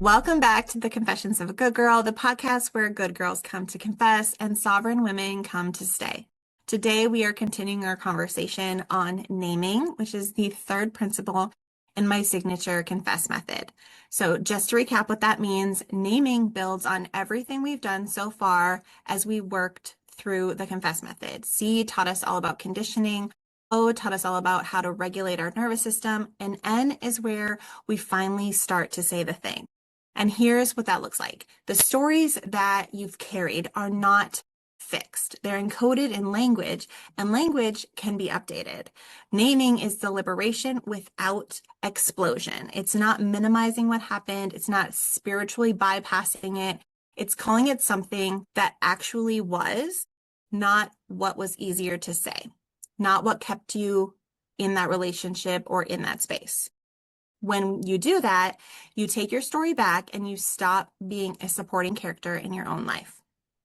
Welcome back to the Confessions of a Good Girl, the podcast where good girls come to confess and sovereign women come to stay. Today, we are continuing our conversation on naming, which is the third principle in my signature confess method. So just to recap what that means, naming builds on everything we've done so far as we worked through the confess method. C taught us all about conditioning. O taught us all about how to regulate our nervous system. And N is where we finally start to say the thing. And here's what that looks like. The stories that you've carried are not fixed. They're encoded in language, and language can be updated. Naming is deliberation without explosion. It's not minimizing what happened. It's not spiritually bypassing it. It's calling it something that actually was, not what was easier to say, not what kept you in that relationship or in that space. When you do that, you take your story back and you stop being a supporting character in your own life.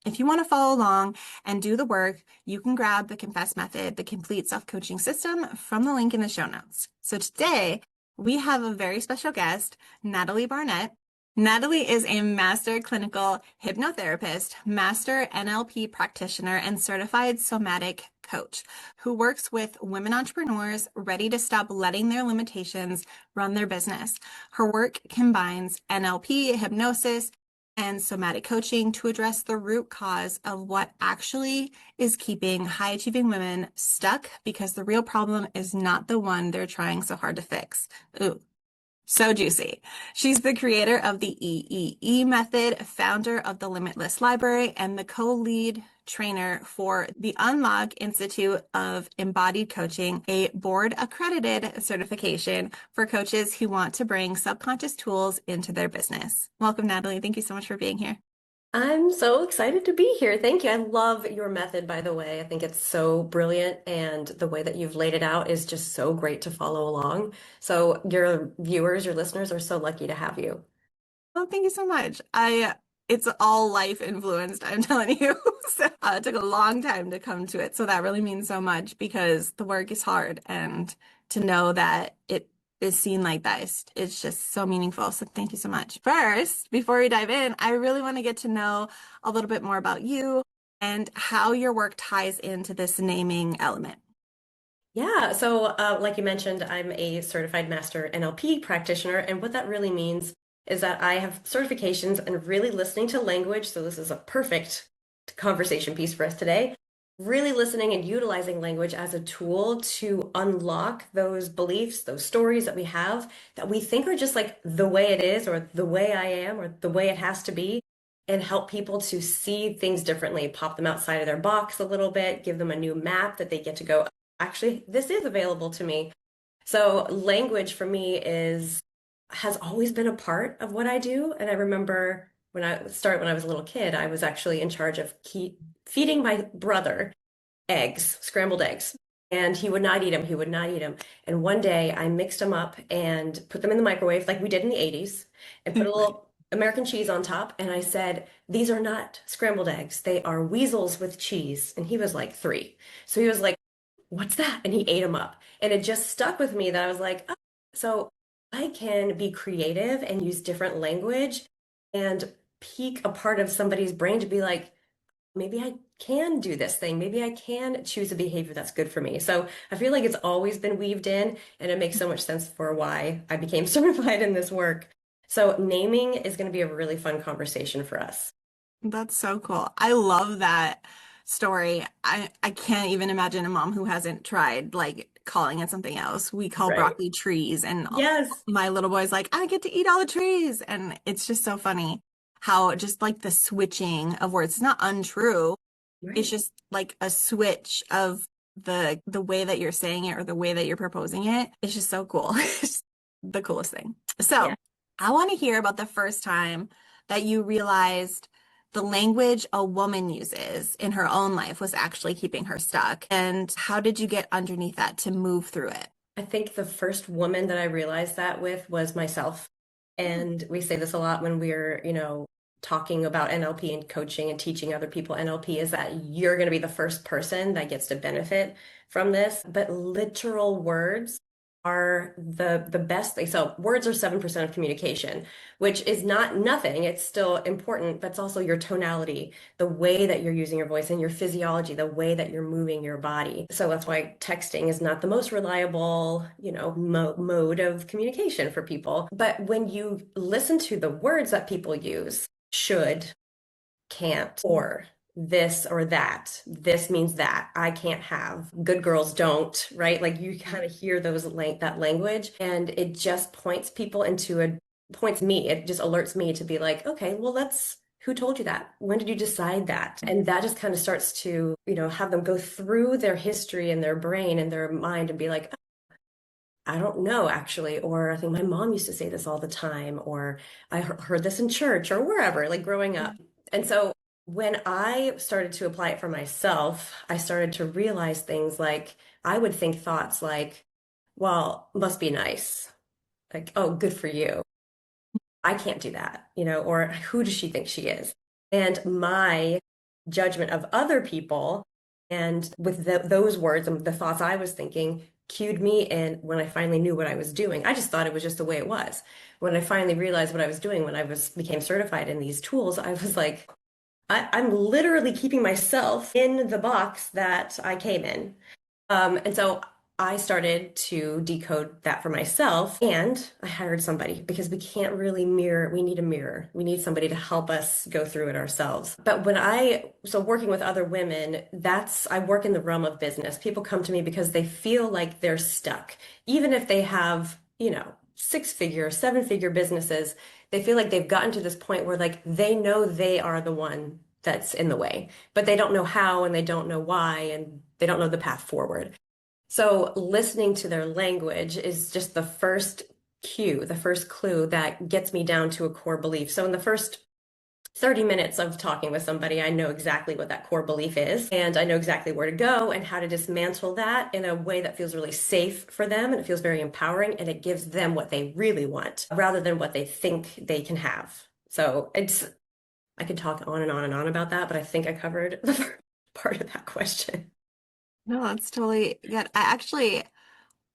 If you want to follow along and do the work, you can grab the Confess Method, the complete self-coaching system, from the link in the show notes. So today, we have a very special guest, Natalie Barnett. Natalie is a Master Clinical Hypnotherapist, Master NLP Practitioner, and Certified Somatic Coach who works with women entrepreneurs ready to stop letting their limitations run their business. Her work combines NLP, hypnosis, and somatic coaching to address the root cause of what actually is keeping high-achieving women stuck, because the real problem is not the one they're trying so hard to fix. Ooh. So juicy. She's the creator of the EEE method, founder of the Limitless Library, and the co-lead trainer for the Unlock Institute of Embodied Coaching, a board-accredited certification for coaches who want to bring subconscious tools into their business. Welcome, Natalie. Thank you so much for being here. I'm so excited to be here. Thank you. I love your method, by the way. I think it's so brilliant, and the way that you've laid it out is just so great to follow along. So your viewers, your listeners are so lucky to have you. Well, thank you so much. It's all life influenced, I'm telling you. So it took a long time to come to it. So that really means so much, because the work is hard, and to know that it is seen like that it's just so meaningful. So thank you so much. First, before we dive in, I really want to get to know a little bit more about you and how your work ties into this naming element. Yeah, so like you mentioned, I'm a certified master NLP practitioner, and what that really means is that I have certifications and really listening to language. So this is a perfect conversation piece for us today. Really listening and utilizing language as a tool to unlock those beliefs, those stories that we have that we think are just like the way it is, or the way I am, or the way it has to be, and help people to see things differently, pop them outside of their box a little bit, give them a new map that they get to go, actually, this is available to me. So language for me has always been a part of what I do. And I remember when I was a little kid, I was actually in charge of feeding my brother eggs, scrambled eggs. And he would not eat them. He would not eat them. And one day I mixed them up and put them in the microwave like we did in the 80s, and put a little American cheese on top. And I said, these are not scrambled eggs. They are weasels with cheese. And he was like 3. So he was like, what's that? And he ate them up. And it just stuck with me that I was like, oh, so I can be creative and use different language and pique a part of somebody's brain to be like, maybe I can do this thing. Maybe I can choose a behavior that's good for me. So I feel like it's always been weaved in, and it makes so much sense for why I became certified in this work. So naming is going to be a really fun conversation for us. That's so cool. I love that story. I can't even imagine a mom who hasn't tried like calling it something else. We call Right. broccoli trees, and Yes. my little boy's like, I get to eat all the trees. And it's just so funny how just like the switching of words, it's not untrue. It's Right. just like a switch of the way that you're saying it or the way that you're proposing it. It's just so cool. It's the coolest thing. So Yeah. I want to hear about the first time that you realized the language a woman uses in her own life was actually keeping her stuck. And how did you get underneath that to move through it? I think the first woman that I realized that with was myself. And we say this a lot when we're, talking about NLP and coaching and teaching other people NLP, is that you're going to be the first person that gets to benefit from this. But literal words are the best thing. So words are 7% of communication, which is not nothing. It's still important, but it's also your tonality, the way that you're using your voice and your physiology, the way that you're moving your body. So that's why texting is not the most reliable, mode of communication for people. But when you listen to the words that people use, should, can't, or this or that. This means that. I can't have. Good girls don't, right? Like you kind of hear that language, and it just points people points me. It just alerts me to be like, okay, well, who told you that? When did you decide that? And that just kind of starts to, have them go through their history and their brain and their mind and be like, I don't know, actually. Or I think my mom used to say this all the time, or I heard this in church or wherever, like growing up. And so when I started to apply it for myself, I started to realize things like I would think thoughts like, well, must be nice. Like, oh, good for you. I can't do that, or who does she think she is? And my judgment of other people and with those words and the thoughts I was thinking cued me in when I finally knew what I was doing. I just thought it was just the way it was. When I finally realized what I was doing, when I became certified in these tools, I was like, I'm literally keeping myself in the box that I came in. And so I started to decode that for myself, and I hired somebody because we can't really mirror. We need a mirror. We need somebody to help us go through it ourselves. But so working with other women, I work in the realm of business. People come to me because they feel like they're stuck. Even if they have, 6-figure, 7-figure businesses, they feel like they've gotten to this point where like they know they are the one that's in the way, but they don't know how and they don't know why and they don't know the path forward. So listening to their language is just the first cue, the first clue that gets me down to a core belief. So in the first 30 minutes of talking with somebody, I know exactly what that core belief is, and I know exactly where to go and how to dismantle that in a way that feels really safe for them, and it feels very empowering, and it gives them what they really want rather than what they think they can have. So I could talk on and on and on about that, but I think I covered the first part of that question. No, that's totally good. I'm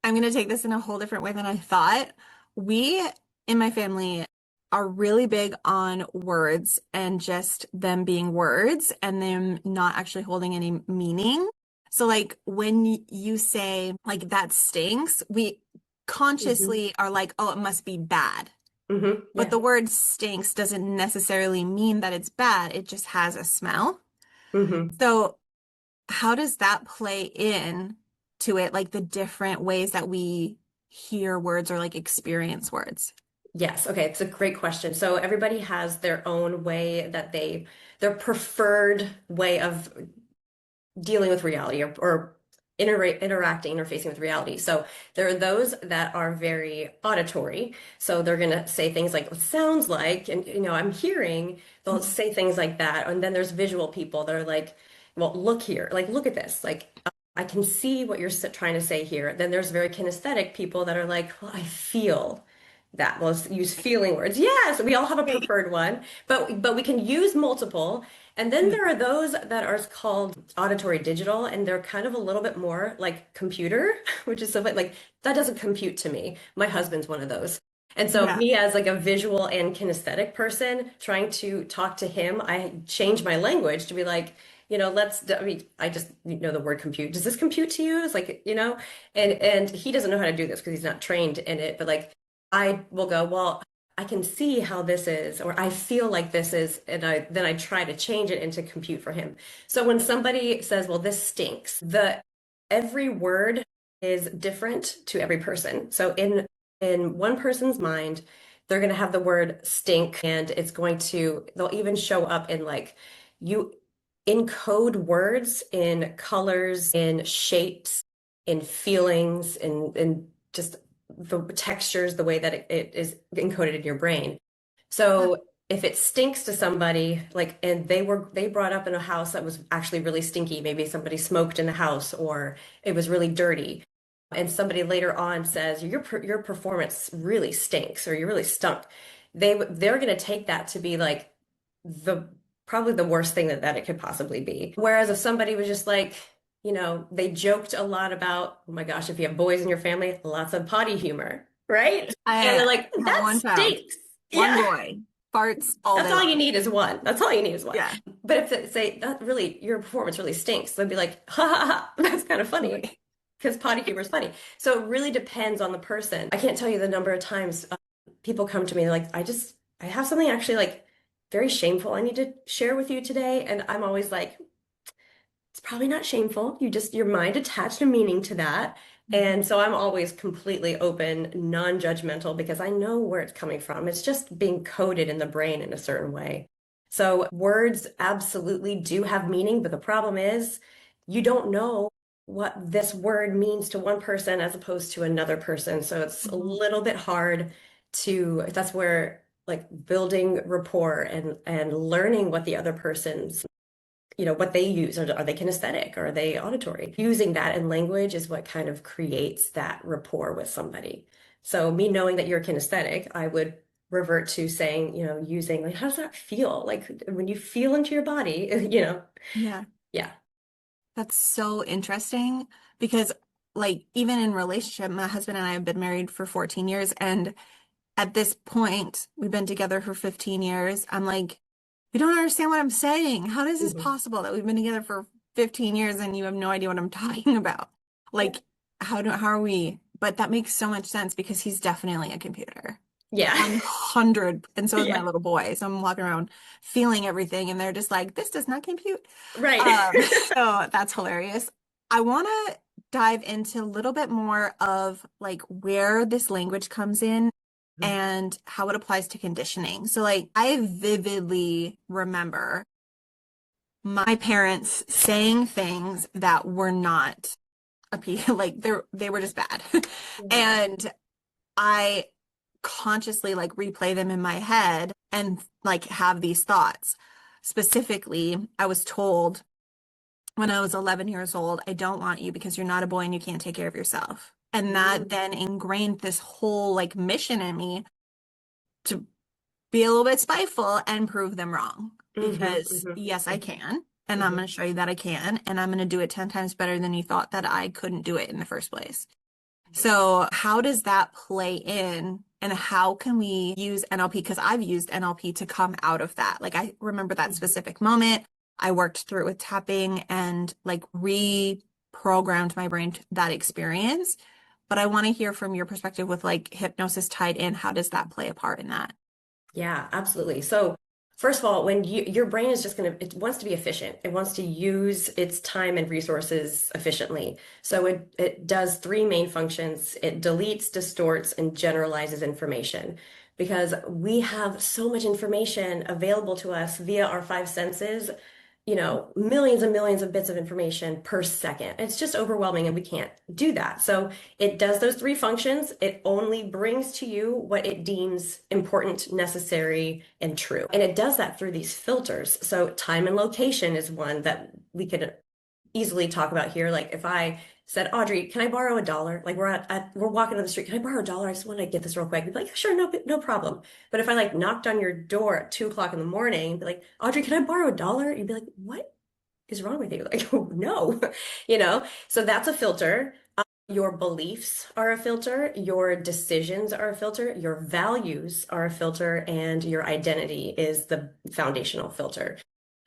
going to take this in a whole different way than I thought. We in my family are really big on words and just them being words and them not actually holding any meaning. So like when you say like that stinks, we Hmm. consciously are like, oh, it must be bad. But Yeah. the word stinks doesn't necessarily mean that it's bad. It just has a smell. Hmm. So how does that play in to it, like the different ways that we hear words or like experience words? Yes. Okay. It's a great question. So everybody has their own way their preferred way of dealing with reality or interacting, interfacing with reality. So there are those that are very auditory. So they're going to say things like, it sounds like, and, I'm hearing, they'll say things like that. And then there's visual people that are like, well, look here, like, look at this. Like, I can see what you're trying to say here. Then there's very kinesthetic people that are like, well, I feel that. Well, let's use feeling words. Yes, we all have a Right. preferred one, but we can use multiple. And then Yeah. there are those that are called auditory digital, and they're kind of a little bit more like computer, which is something like that doesn't compute to me. My husband's one of those. And so Yeah. me as like a visual and kinesthetic person trying to talk to him, I change my language to be like, I just know the word compute. Does this compute to you? It's like, and he doesn't know how to do this because he's not trained in it, but like I will go, well, I can see how this is, or I feel like this is, and then I try to change it into compute for him. So when somebody says, well, this stinks, every word is different to every person. So in one person's mind, they're going to have the word stink, and they'll even show up in like you encode words in colors, in shapes, in feelings, in just the textures, the way that it is encoded in your brain. So if it stinks to somebody, like, and they brought up in a house that was actually really stinky, maybe somebody smoked in the house or it was really dirty, and somebody later on says your performance really stinks or you really stunk, they're going to take that to be like the probably the worst thing that it could possibly be. Whereas if somebody was just like, they joked a lot about, oh my gosh, if you have boys in your family, lots of potty humor, right? And I they're like, have that one child, stinks. one Yeah. boy, farts all That's day all you long. need is one. That's all you need is one. Yeah. But if they say that really your performance really stinks, they'd be like, ha ha ha, that's kind of funny Right. because potty humor is funny. So it really depends on the person. I can't tell you the number of times people come to me, they're like, I have something actually like very shameful I need to share with you today. And I'm always like, it's probably not shameful. Your mind attached a meaning to that. And so I'm always completely open, non-judgmental because I know where it's coming from. It's just being coded in the brain in a certain way. So words absolutely do have meaning, but the problem is you don't know what this word means to one person as opposed to another person. So it's a Mhm. little bit hard that's where like building rapport and learning what the other person's what they use. Are they kinesthetic? Or are they auditory? Using that in language is what kind of creates that rapport with somebody. So me knowing that you're kinesthetic, I would revert to saying, using like, how does that feel? Like when you feel into your body, Yeah. yeah. That's so interesting because, like, even in relationship, my husband and I have been married for 14 years. And at this point, we've been together for 15 years. I'm like, you don't understand what I'm saying. How is this Mhm. possible that we've been together for 15 years and you have no idea what I'm talking about? Yeah. Like, how are we? But that makes so much sense because he's definitely a computer. Yeah. 100. And so is my Yeah. little boy. So I'm walking around feeling everything and they're just like, this does not compute. Right. So that's hilarious. I want to dive into a little bit more of like where this language comes in and how it applies to conditioning. So like I vividly remember my parents saying things that were not like they were just bad. Mhm. And I consciously like replay them in my head and like have these thoughts. Specifically, I was told when I was 11 years old, I don't want you because you're not a boy and you can't take care of yourself. And that Mhm. then ingrained this whole like mission in me to be a little bit spiteful and prove them wrong. Mhm. Because Mhm. yes, I can. And I'm Mhm. going to show you that I can. And I'm going to do it 10 times better than you thought that I couldn't do it in the first place. So, how does that play in? And how can we use NLP? Because I've used NLP to come out of that. Like, I remember that Mhm. specific moment. I worked through it with tapping and like reprogrammed my brain to that experience. But I want to hear from your perspective with like hypnosis tied in. How does that play a part in that? Yeah, absolutely. So, first of all, when your brain is just it wants to be efficient. It wants to use its time and resources efficiently. So it does three main functions. It deletes, distorts, and generalizes information because we have so much information available to us via our five senses, millions and millions of bits of information per second. It's just overwhelming and we can't do that. So it does those three functions. It only brings to you what it deems important, necessary, and true. And it does that through these filters. So time and location is one that we could easily talk about here. Like if I said, Audrey, can I borrow $1? Like we're walking down the street. Can I borrow $1? I just want to get this real quick. You'd be like, sure, no problem. But if I like knocked on your door at 2 o'clock in the morning, be like, Audrey, can I borrow $1? You'd be like, what is wrong with you? Like, oh, no, So that's a filter. Your beliefs are a filter, your decisions are a filter, your values are a filter, and your identity is the foundational filter.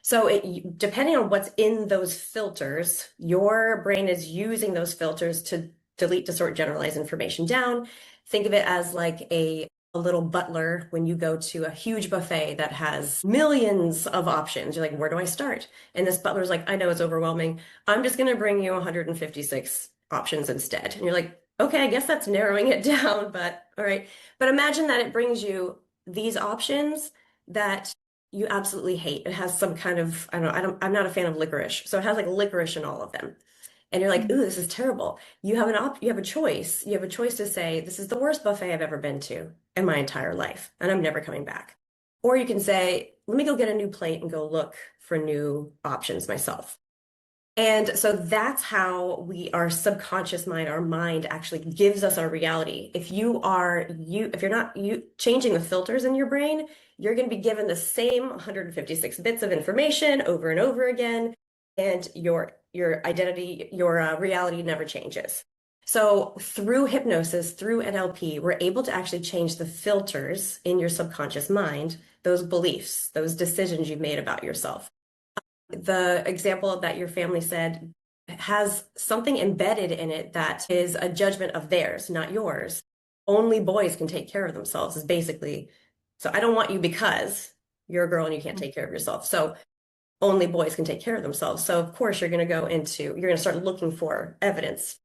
So depending on what's in those filters, your brain is using those filters to delete, distort, generalize information down. Think of it as like a little butler when you go to a huge buffet that has millions of options. You're like, where do I start? And this butler's like, I know it's overwhelming. I'm just going to bring you 156 options instead. And you're like, okay, I guess that's narrowing it down, but all right. But imagine that it brings you these options that you absolutely hate. It has some kind of, I'm not a fan of licorice. So it has like licorice in all of them. And you're like, ooh, this is terrible. You have a choice. You have a choice to say, this is the worst buffet I've ever been to in my entire life, and I'm never coming back. Or you can say, let me go get a new plate and go look for new options myself. And so that's how our subconscious mind, our mind actually gives us our reality. If you're not changing the filters in your brain, you're going to be given the same 156 bits of information over and over again. And your identity, your reality never changes. So through hypnosis, through NLP, we're able to actually change the filters in your subconscious mind, those beliefs, those decisions you've made about yourself. The example that your family said has something embedded in it that is a judgment of theirs, not yours. Only boys can take care of themselves, is basically. So I don't want you because you're a girl and you can't take care of yourself. So only boys can take care of themselves. So of course you're going to start looking for evidence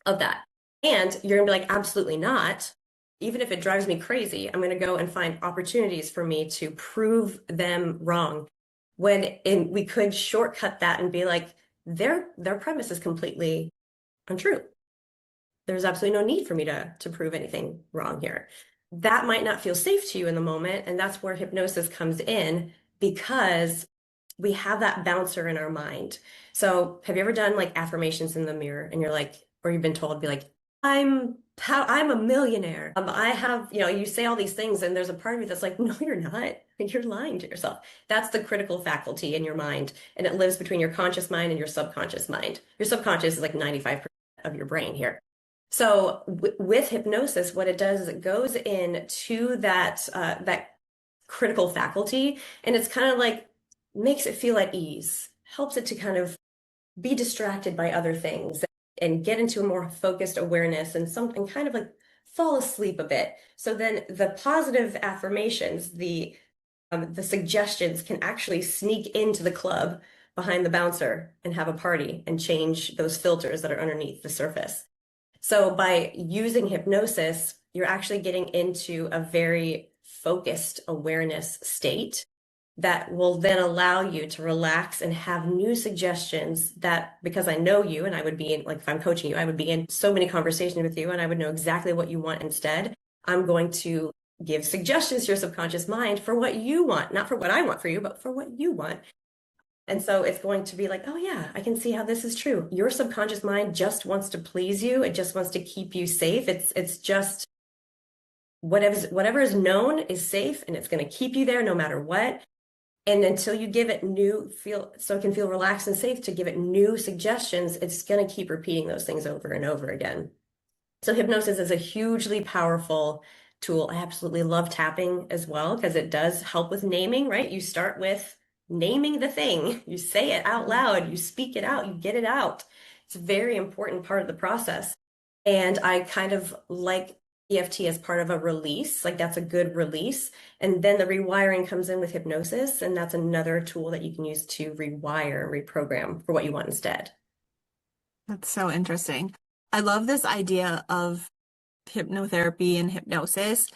of that. And you're going to be like, absolutely not. Even if it drives me crazy, I'm going to go and find opportunities for me to prove them wrong. We could shortcut that and be like, their premise is completely untrue. There's absolutely no need for me to prove anything wrong here. That might not feel safe to you in the moment. And that's where hypnosis comes in, because we have that bouncer in our mind. So have you ever done like affirmations in the mirror and you're like, or you've been told to be like, I'm a millionaire. I have, you say all these things and there's a part of you that's like, no, you're not. You're lying to yourself. That's the critical faculty in your mind. And it lives between your conscious mind and your subconscious mind. Your subconscious is like 95% of your brain here. So with hypnosis, what it does is it goes into that critical faculty, and it's kind of like makes it feel at ease, helps it to kind of be distracted by other things and get into a more focused awareness and something kind of like fall asleep a bit. So then the positive affirmations, the suggestions can actually sneak into the club behind the bouncer and have a party and change those filters that are underneath the surface. So by using hypnosis, you're actually getting into a very focused awareness state that will then allow you to relax and have new suggestions that, because I know you and I would be in, like if I'm coaching you, I would be in so many conversations with you and I would know exactly what you want instead. I'm going to give suggestions to your subconscious mind for what you want, not for what I want for you, but for what you want. And so it's going to be like, oh yeah, I can see how this is true. Your subconscious mind just wants to please you. It just wants to keep you safe. It's just whatever is known is safe and it's going to keep you there no matter what. And until you give it so it can feel relaxed and safe to give it new suggestions, it's going to keep repeating those things over and over again. So hypnosis is a hugely powerful tool. I absolutely love tapping as well because it does help with naming, right? You start with naming the thing. You say it out loud, you speak it out, you get it out. It's a very important part of the process. And I kind of like EFT as part of a release, like that's a good release. And then the rewiring comes in with hypnosis, and that's another tool that you can use to rewire, reprogram for what you want instead. That's so interesting. I love this idea of hypnotherapy and hypnosis,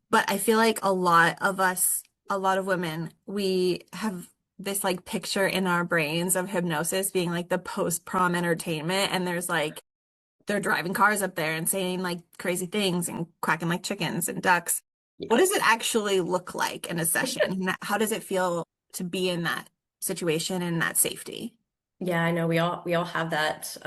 but I feel like a lot of women, we have this like picture in our brains of hypnosis being like the post-prom entertainment, and there's like they're driving cars up there and saying like crazy things and quacking like chickens and ducks. Yeah. What does it actually look like in a session? How does it feel to be in that situation and that safety? Yeah, I know we all have that.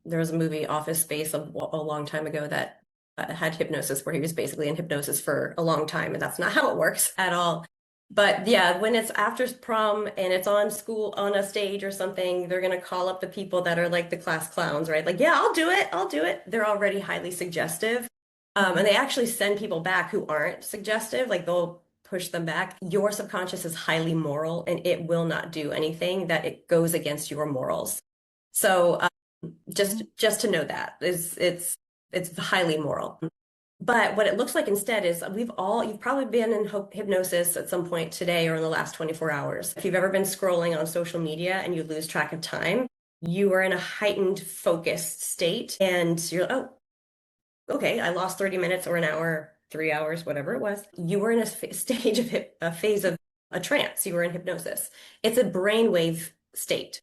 There was a movie, Office Space, a long time ago that had hypnosis, where he was basically in hypnosis for a long time, and that's not how it works at all. But yeah, when it's after prom and it's on a stage or something, they're gonna call up the people that are like the class clowns, right? Like, yeah, I'll do it. They're already highly suggestive. And they actually send people back who aren't suggestive, like they'll push them back. Your subconscious is highly moral and it will not do anything that it goes against your morals. So just to know that it's highly moral. But what it looks like instead is you've probably been in hypnosis at some point today or in the last 24 hours. If you've ever been scrolling on social media and you lose track of time, you are in a heightened focused state and you're, oh, okay, I lost 30 minutes or an hour, 3 hours, whatever it was. You were in a stage of a phase of a trance. You were in hypnosis. It's a brainwave state.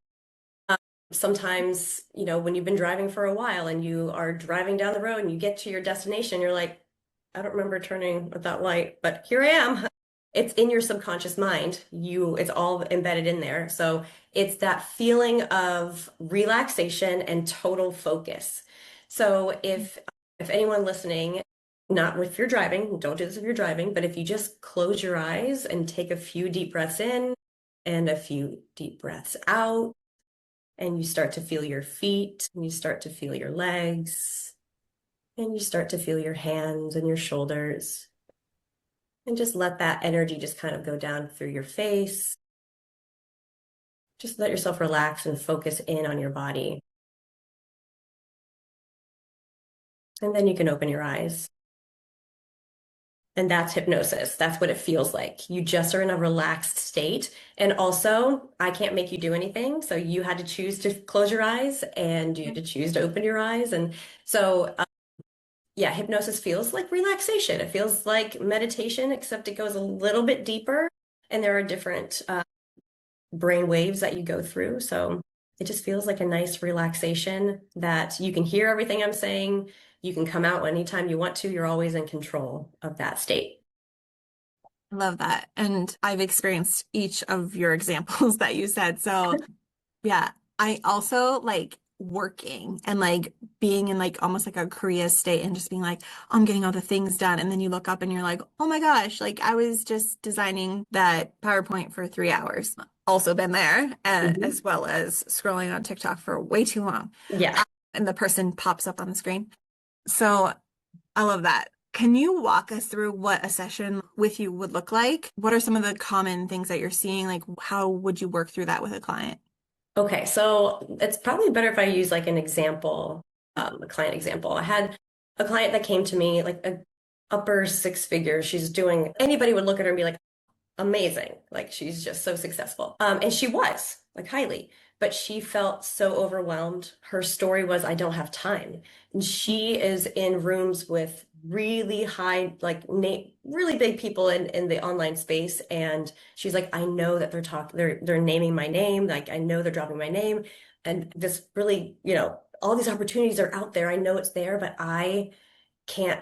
Sometimes, when you've been driving for a while and you are driving down the road and you get to your destination, you're like, I don't remember turning at that light, but here I am. It's in your subconscious mind. It's all embedded in there. So it's that feeling of relaxation and total focus. So if anyone listening, not if you're driving, don't do this if you're driving, but if you just close your eyes and take a few deep breaths in and a few deep breaths out, and you start to feel your feet, and you start to feel your legs, and you start to feel your hands and your shoulders. And just let that energy just kind of go down through your face. Just let yourself relax and focus in on your body. And then you can open your eyes. And that's hypnosis. That's what it feels like. You just are in a relaxed state. And also, I can't make you do anything. So you had to choose to close your eyes and you had to choose to open your eyes. And so, yeah, hypnosis feels like relaxation. It feels like meditation, except it goes a little bit deeper. And there are different brain waves that you go through. So it just feels like a nice relaxation that you can hear everything I'm saying. You can come out anytime you want to. You're always in control of that state. I love that. And I've experienced each of your examples that you said. So yeah, I also like working and like being in like almost like a Korea state and just being like, I'm getting all the things done. And then you look up and you're like, oh my gosh, like I was just designing that PowerPoint for 3 hours. Also been there, Mhm. as well as scrolling on TikTok for way too long. Yeah. And the person pops up on the screen. So I love that. Can you walk us through what a session with you would look like? What are some of the common things that you're seeing? Like, how would you work through that with a client? Okay, so it's probably better if I use like an example, a client example. I had a client that came to me, like a upper six figures. She's doing, anybody would look at her and be like, amazing. Like she's just so successful. And she was like highly, but she felt so overwhelmed. Her story was, I don't have time. And she is in rooms with really high, like really big people in the online space. And she's like, I know that they're naming my name. Like I know they're dropping my name. And this really, all these opportunities are out there. I know it's there, but can't,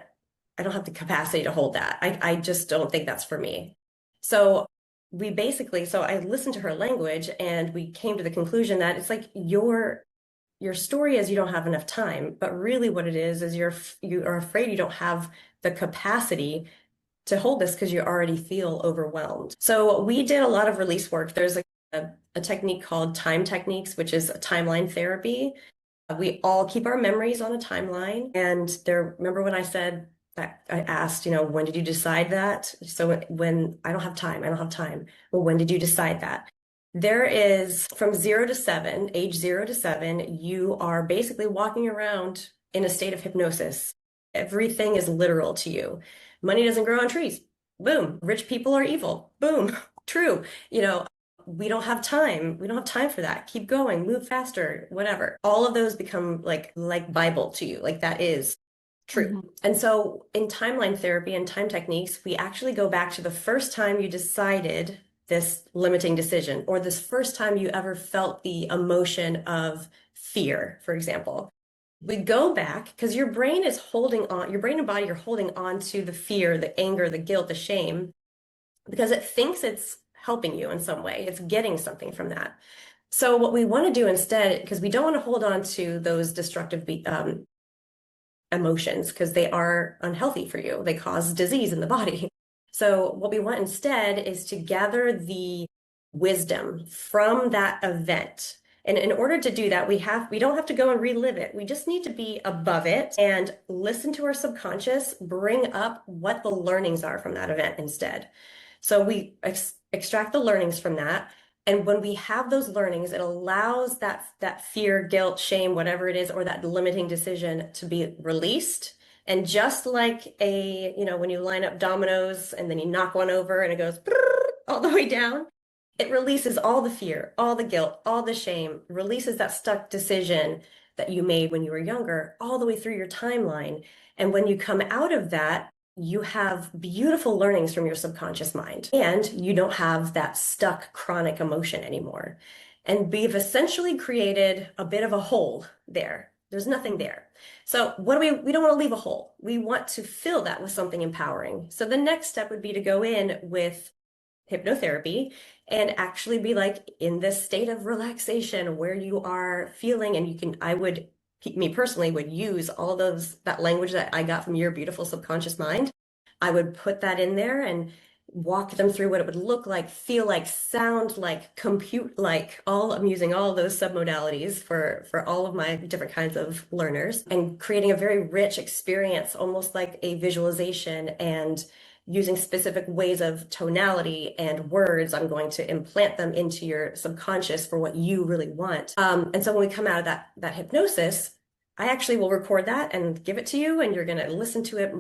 I don't have the capacity to hold that. I just don't think that's for me. So so I listened to her language and we came to the conclusion that it's like your story is you don't have enough time, but really what it is you are afraid you don't have the capacity to hold this because you already feel overwhelmed. So we did a lot of release work. There's a technique called time techniques, which is a timeline therapy. We all keep our memories on a timeline. And remember when I said that I asked, when did you decide that? So when I don't have time, I don't have time. Well, when did you decide that? There is from 0 to 7, age 0 to 7, you are basically walking around in a state of hypnosis. Everything is literal to you. Money doesn't grow on trees. Boom. Rich people are evil. Boom. True. We don't have time. We don't have time for that. Keep going, move faster, whatever. All of those become like Bible to you. Like that is true. Mhm. And so in timeline therapy and time techniques, we actually go back to the first time you decided this limiting decision, or this first time you ever felt the emotion of fear, for example. We go back because your brain is holding on, your brain and body are holding on to the fear, the anger, the guilt, the shame, because it thinks it's helping you in some way. It's getting something from that. So what we want to do instead, because we don't want to hold on to those destructive emotions because they are unhealthy for you. They cause disease in the body. So what we want instead is to gather the wisdom from that event. And in order to do that, we don't have to go and relive it. We just need to be above it and listen to our subconscious, bring up what the learnings are from that event instead. So we extract the learnings from that. And when we have those learnings, it allows that fear, guilt, shame, whatever it is, or that limiting decision to be released. And just like when you line up dominoes and then you knock one over and it goes all the way down, it releases all the fear, all the guilt, all the shame, releases that stuck decision that you made when you were younger, all the way through your timeline. And when you come out of that, you have beautiful learnings from your subconscious mind, and you don't have that stuck chronic emotion anymore. And we've essentially created a bit of a hole there. There's nothing there. So we don't want to leave a hole. We want to fill that with something empowering. So the next step would be to go in with hypnotherapy and actually be like in this state of relaxation where you are feeling, and me personally would use all that language that I got from your beautiful subconscious mind. I would put that in there and walk them through what it would look like, feel like, sound like, compute like. All I'm using all of those submodalities for all of my different kinds of learners, and creating a very rich experience, almost like a visualization, and using specific ways of tonality and words. I'm going to implant them into your subconscious for what you really want. And so when we come out of that hypnosis, I actually will record that and give it to you, and you're going to listen to it,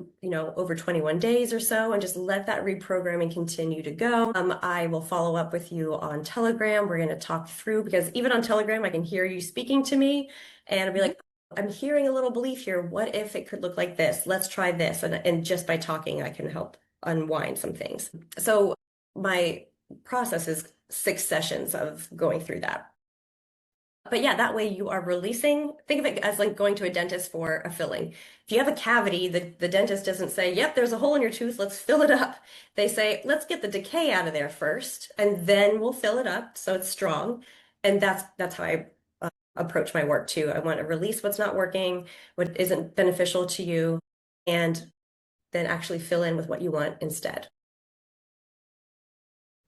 over 21 days or so, and just let that reprogramming continue to go. I will follow up with you on Telegram. We're going to talk through, because even on Telegram, I can hear you speaking to me, and I'll be like, I'm hearing a little belief here. What if it could look like this? Let's try this. And just by talking, I can help unwind some things. So my process is 6 sessions of going through that. But yeah, that way you are releasing. Think of it as like going to a dentist for a filling. If you have a cavity, the dentist doesn't say, yep, there's a hole in your tooth, let's fill it up. They say, let's get the decay out of there first, and then we'll fill it up so it's strong. And that's how I approach my work too. I want to release what's not working, what isn't beneficial to you, and then actually fill in with what you want instead.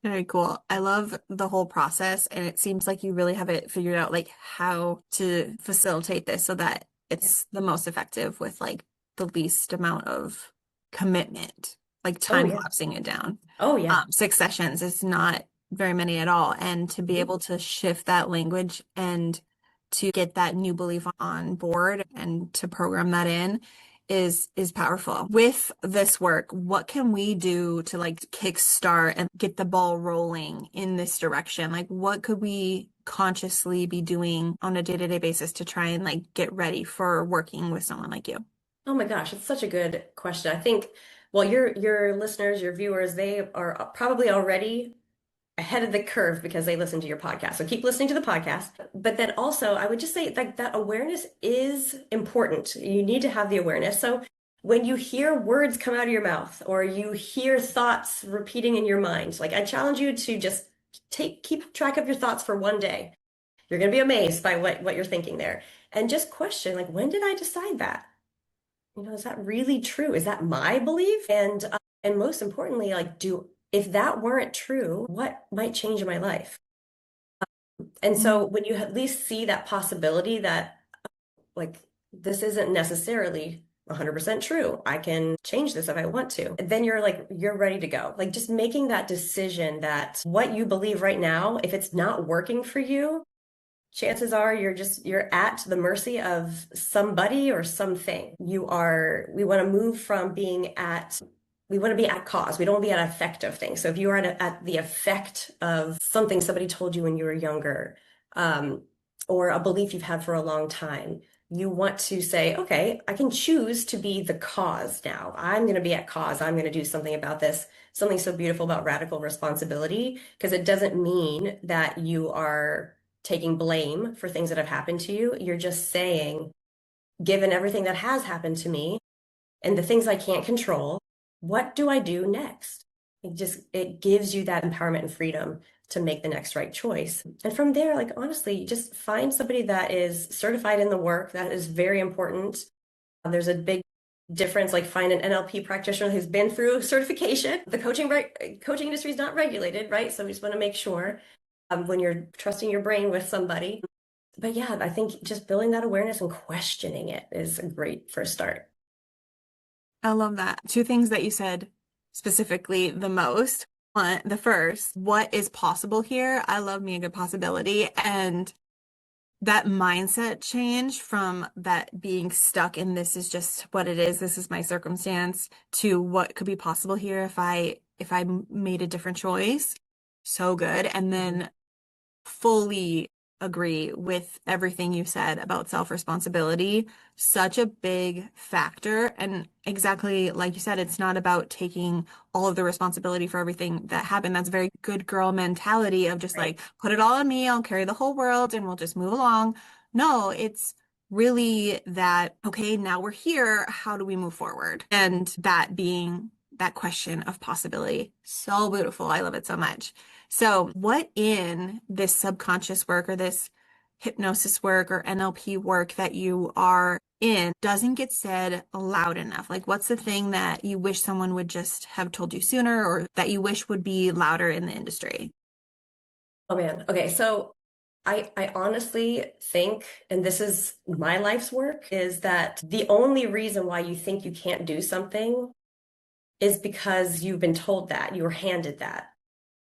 Very cool. I love the whole process, and it seems like you really have it figured out, like how to facilitate this so that it's the most effective with like the least amount of commitment, like Oh time yeah. collapsing it down. Oh yeah. 6 sessions is not very many at all. And to be able to shift that language and to get that new belief on board and to program that in is powerful. With this work, what can we do to like kickstart and get the ball rolling in this direction? Like what could we consciously be doing on a day-to-day basis to try and like get ready for working with someone like you? Oh my gosh, it's such a good question. I think, well, your listeners, your viewers, they are probably already ahead of the curve because they listen to your podcast. So keep listening to the podcast. But then also, I would just say like that awareness is important. You need to have the awareness. So when you hear words come out of your mouth, or you hear thoughts repeating in your mind, like I challenge you to just keep track of your thoughts for one day. You're going to be amazed by what you're thinking there. And just question, like, when did I decide that? Is that really true? Is that my belief? And most importantly, like, if that weren't true, what might change in my life? And so when you at least see that possibility that like this isn't necessarily 100% true, I can change this if I want to, then you're ready to go. Like just making that decision that what you believe right now, if it's not working for you, chances are you're at the mercy of somebody or something. We want to move from we want to be at cause. We don't want to be at effect of things. So if you are at the effect of something somebody told you when you were younger, or a belief you've had for a long time, you want to say, okay, I can choose to be the cause now. I'm going to be at cause. I'm going to do something about this. Something so beautiful about radical responsibility, because it doesn't mean that you are taking blame for things that have happened to you. You're just saying, given everything that has happened to me and the things I can't control, what do I do next? It gives you that empowerment and freedom to make the next right choice. And from there, like honestly, just find somebody that is certified in the work. That is very important. There's a big difference, like find an NLP practitioner who's been through certification. The coaching industry is not regulated, right? So we just want to make sure when you're trusting your brain with somebody. But yeah, I think just building that awareness and questioning it is a great first start. I love that. Two things that you said specifically the most. One, the first, what is possible here? I love me a good possibility. And that mindset change from that being stuck in this is just what it is, this is my circumstance, to what could be possible here if I made a different choice. So good. And then fully agree with everything you said about self-responsibility. Such a big factor. And exactly like you said, it's not about taking all of the responsibility for everything that happened. That's a very good girl mentality of just Right. like, put it all on me, I'll carry the whole world and we'll just move along. No, it's really that, okay, now we're here. How do we move forward? And that being that question of possibility. So beautiful. I love it so much. So what in this subconscious work or this hypnosis work or NLP work that you are in doesn't get said loud enough? Like, what's the thing that you wish someone would just have told you sooner, or that you wish would be louder in the industry? Oh man. Okay. So I honestly think, and this is my life's work, is that the only reason why you think you can't do something is because you've been told that, you were handed that.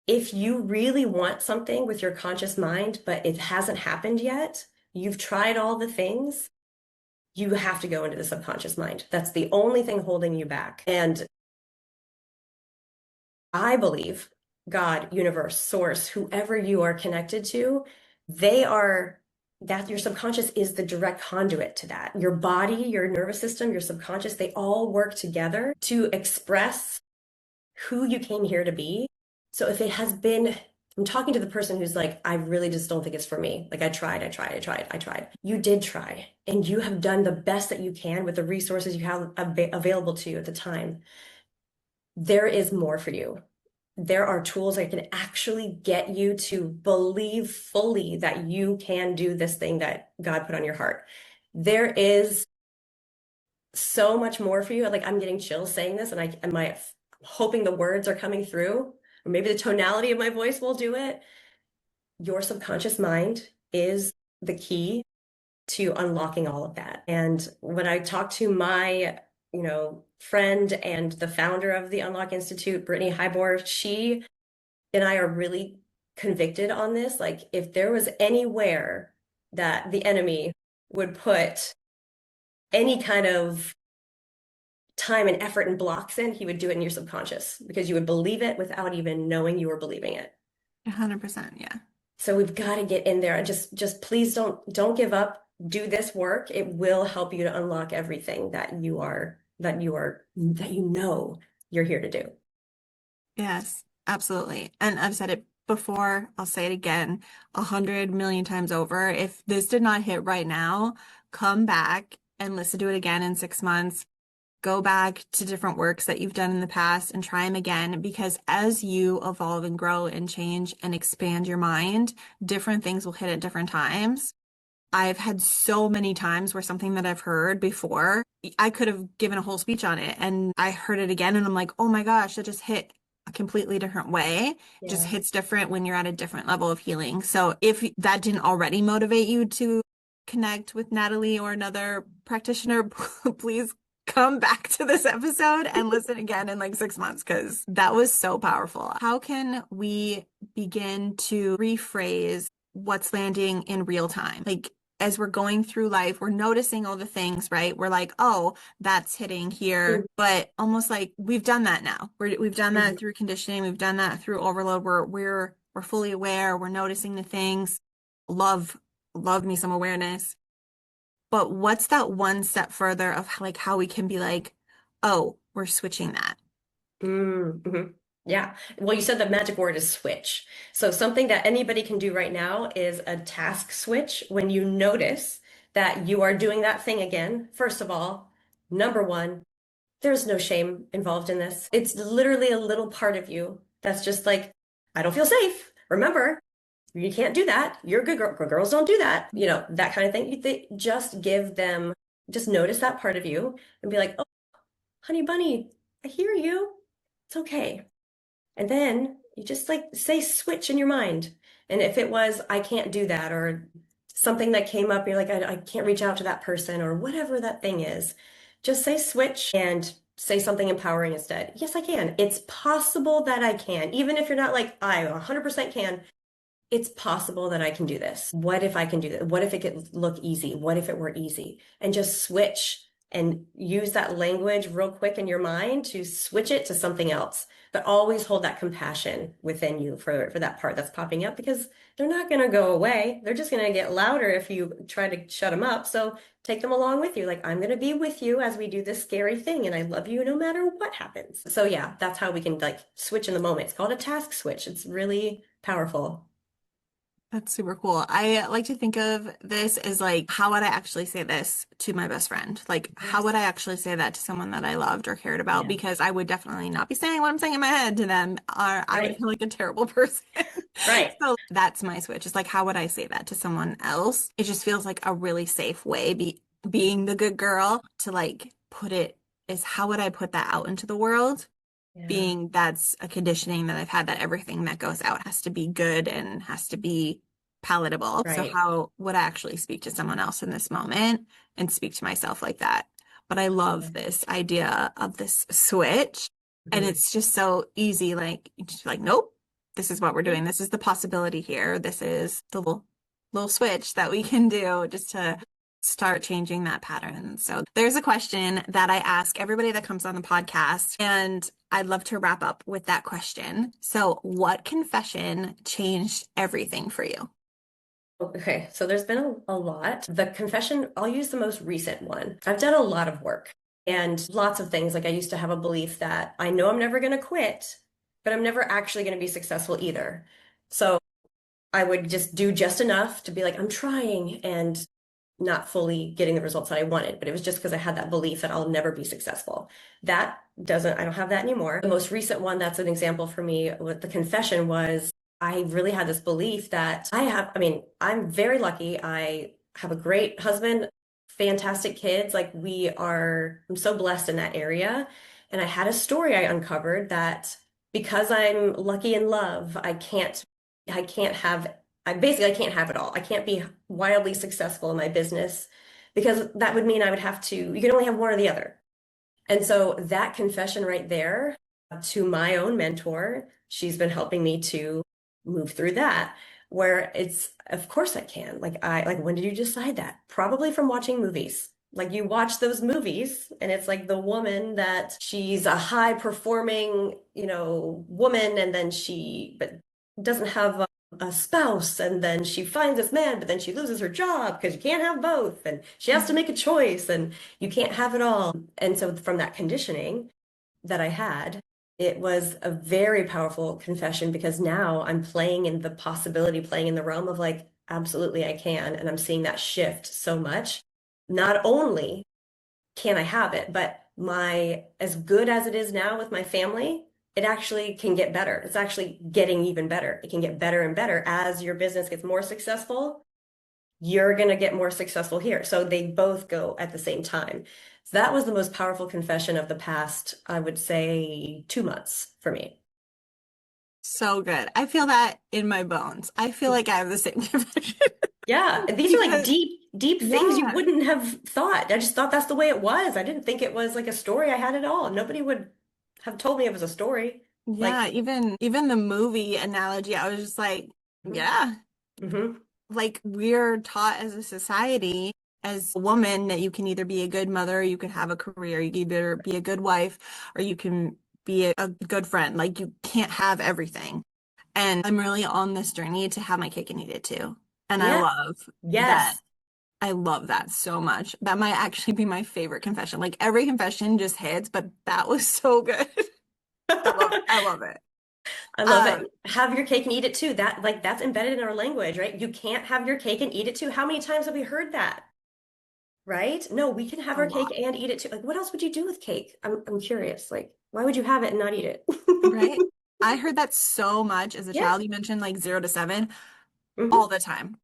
If you really want something with your conscious mind, but it hasn't happened yet, you've tried all the things, you have to go into the subconscious mind. That's the only thing holding you back. And I believe God, universe, source, whoever you are connected to, they are that your subconscious is the direct conduit to that. Your body, your nervous system, your subconscious, they all work together to express who you came here to be. So if it has been, I'm talking to the person who's like, I really just don't think it's for me. Like I tried. You did try, and you have done the best that you can with the resources you have available to you at the time. There is more for you. There are tools that can actually get you to believe fully that you can do this thing that God put on your heart. There is so much more for you. Like I'm getting chills saying this, and I'm hoping the words are coming through, or maybe the tonality of my voice will do it. Your subconscious mind is the key to unlocking all of that. And when I talk to my, friend and the founder of the Unlock Institute, Brittany Hybor, she and I are really convicted on this. Like if there was anywhere that the enemy would put any kind of time and effort and blocks in, he would do it in your subconscious because you would believe it without even knowing you were believing it. 100%, yeah. So we've got to get in there and just please don't give up. Do this work. It will help you to unlock everything that you know you're here to do. Yes, absolutely. And I've said it before, I'll say it again, 100 million times over. If this did not hit right now, come back and listen to it again in 6 months. Go back to different works that you've done in the past and try them again, because as you evolve and grow and change and expand your mind, different things will hit at different times. I've had so many times where something that I've heard before, I could have given a whole speech on it, and I heard it again and I'm like, oh my gosh, that just hit a completely different way. It just Yeah. hits different when you're at a different level of healing. So if that didn't already motivate you to connect with Natalie or another practitioner, please come back to this episode and listen again in like 6 months, because that was so powerful. How can we begin to rephrase what's landing in real time? Like, as we're going through life, we're noticing all the things, right? We're like, oh, that's hitting here, but almost like we've done that now. We've done that through conditioning. We've done that through overload. We're fully aware. We're noticing the things. Love me some awareness. But what's that one step further of like how we can be like, oh, we're switching that? Mm-hmm. Yeah. Well, you said the magic word is switch. So something that anybody can do right now is a task switch. When you notice that you are doing that thing again, first of all, number one, there's no shame involved in this. It's literally a little part of you that's just like, I don't feel safe. Remember, you can't do that. You're a good girl. Good girls don't do that. That kind of thing. Just give them, just notice that part of you and be like, oh, honey bunny, I hear you. It's okay. And then you just like say switch in your mind. And if it was, I can't do that, or something that came up, you're like, I can't reach out to that person, or whatever that thing is, just say switch and say something empowering instead. Yes, I can. It's possible that I can. Even if you're not like, I 100% can, it's possible that I can do this. What if I can do that? What if it could look easy? What if it were easy? And just switch and use that language real quick in your mind to switch it to something else. But always hold that compassion within you for that part that's popping up, because they're not going to go away. They're just going to get louder if you try to shut them up. So take them along with you. Like, I'm going to be with you as we do this scary thing, and I love you no matter what happens. So yeah, that's how we can like switch in the moment. It's called a task switch. It's really powerful. That's super cool. I like to think of this as like, how would I actually say this to my best friend? Like, how Yes. would I actually say that to someone that I loved or cared about? Yeah. Because I would definitely not be saying what I'm saying in my head to them, or I would Right. feel like a terrible person. Right. So that's my switch. It's like, how would I say that to someone else? It just feels like a really safe way being the good girl to like put it is how would I put that out into the world? Yeah. Being that's a conditioning that I've had that everything that goes out has to be good and has to be palatable. So Right. how would I actually speak to someone else in this moment and speak to myself like that? But I love Yeah. this idea of this switch. And Mhm. it's just so easy, like, just like, nope, this is what we're Yeah. doing. This is the possibility here. This is the little switch that we can do just to start changing that pattern. So there's a question that I ask everybody that comes on the podcast, and I'd love to wrap up with that question. So, what confession changed everything for you? Okay, so there's been a lot. The confession, I'll use the most recent one. I've done a lot of work and lots of things. Like I used to have a belief that I know I'm never going to quit, but I'm never actually going to be successful either. So I would just do just enough to be like, I'm trying and not fully getting the results that I wanted. But it was just because I had that belief that I'll never be successful. I don't have that anymore. The most recent one, that's an example for me. What the confession was, I really had this belief that I'm very lucky. I have a great husband, fantastic kids. I'm so blessed in that area. And I had a story I uncovered that because I'm lucky in love, I can't have I can't have it all. I can't be wildly successful in my business because that would mean I would have to, you can only have one or the other. And so that confession right there to my own mentor, she's been helping me to move through that, where it's, of course I can. When did you decide that? Probably from watching movies. Like you watch those movies and it's like the woman that she's a high performing, woman, and then but doesn't have a spouse, and then she finds this man, but then she loses her job because you can't have both, and she has to make a choice, and you can't have it all. And so from that conditioning that I had, it was a very powerful confession because now I'm playing in the realm of like, absolutely I can. And I'm seeing that shift so much. Not only can I have it, but as good as it is now with my family, it actually can get better. It's actually getting even better. It can get better and better as your business gets more successful. You're going to get more successful here. So they both go at the same time. So that was the most powerful confession of the past, I would say, 2 months for me. So good. I feel that in my bones. I feel like I have the same confession Yeah, and these are like because, deep, deep things you yeah, wouldn't have thought. I just thought that's the way it was. I didn't think it was like a story I had at all. Nobody would have told me it was a story. yeah, Like, even the movie analogy, I was just like, mhm, yeah, mhm. like we're taught as a society, as a woman, that you can either be a good mother, you can have a career, you can either be a good wife, or you can be a good friend. Like you can't have everything. And I'm really on this journey to have my cake and eat it too. And I Yeah, love that. yes. I love that so much. That might actually be my favorite confession. Like every confession just hits, but that was so good. I love it. I love Um, it. Have your cake and eat it too. That's embedded in our language, right? You can't have your cake and eat it too. How many times have we heard that? Right? No, we can have a our cake lot, and eat it too. Like, what else would you do with cake? I'm curious. Like, why would you have it and not eat it? right? I heard that so much as a Yeah. child. You mentioned like 0 to 7 all Hmm. the time.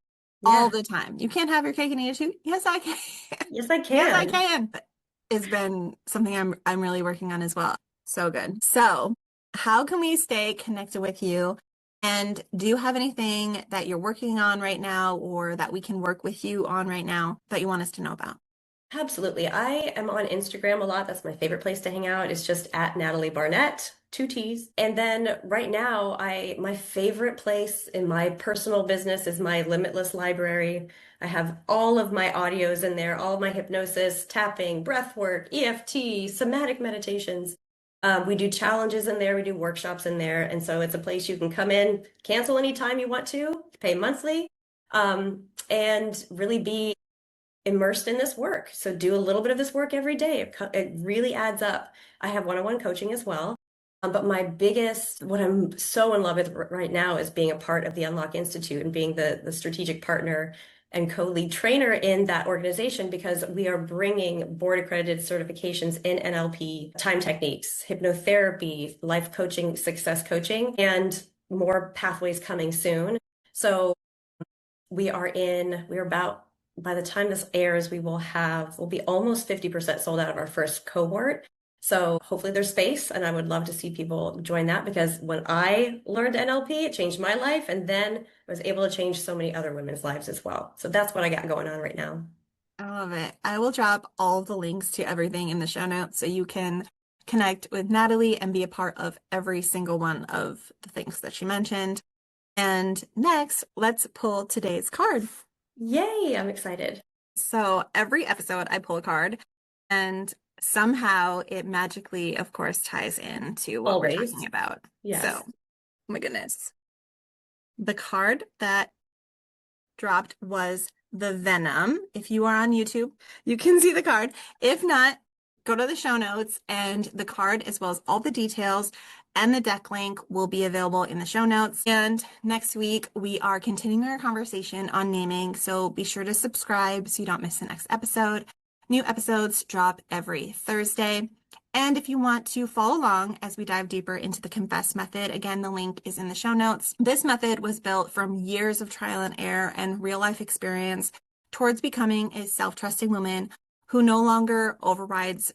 All Yeah. the time. You can't have your cake and eat it too. Yes, I can. Yes, I Yes, I can. can. It's been something I'm really working on as well. So good. So, how can we stay connected with you? And do you have anything that you're working on right now or that we can work with you on right now that you want us to know about? Absolutely. I am on Instagram a lot. That's my favorite place to hang out. It's just at Natalie Barnett, two T's. And then right now, my favorite place in my personal business is my Limitless library. I have all of my audios in there, all of my hypnosis, tapping, breath work, EFT, somatic meditations. We do challenges in there, we do workshops in there. And so it's a place you can come in, cancel anytime you want to, pay monthly, and really be immersed in this work. So do a little bit of this work every day. It really adds up. I have one-on-one coaching as well. But what I'm so in love with right now is being a part of the Unlock Institute and being the strategic partner and co-lead trainer in that organization because we are bringing board accredited certifications in NLP, time techniques, hypnotherapy, life coaching, success coaching, and more pathways coming soon. So we're about by the time this airs, we'll be almost 50% sold out of our first cohort. So hopefully there's space, and I would love to see people join that, because when I learned NLP, it changed my life, and then I was able to change so many other women's lives as well. So that's what I got going on right now. I love it. I will drop all the links to everything in the show notes so you can connect with Natalie and be a part of every single one of the things that she mentioned. And next, let's pull today's card. Yay, I'm excited. So every episode, I pull a card, and somehow it magically, of course, ties into what we're Always. talking about. Yes. So, my goodness. The card that dropped was the Venom. If you are on YouTube, you can see the card. If not, go to the show notes, and the card, as well as all the details and the deck link, will be available in the show notes. And next week, we are continuing our conversation on naming, so be sure to subscribe so you don't miss the next episode. New episodes drop every Thursday. And if you want to follow along as we dive deeper into the Confess method, again, the link is in the show notes. This method was built from years of trial and error and real life experience towards becoming a self-trusting woman who no longer overrides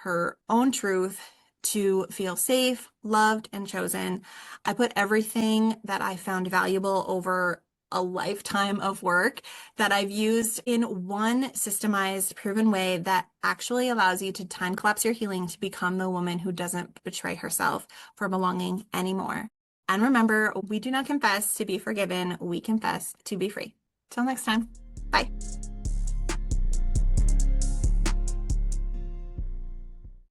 her own truth to feel safe, loved, and chosen. I put everything that I found valuable over a lifetime of work that I've used in one systemized, proven way that actually allows you to time collapse your healing to become the woman who doesn't betray herself for belonging anymore. And remember, we do not confess to be forgiven, we confess to be free. Till next time, bye.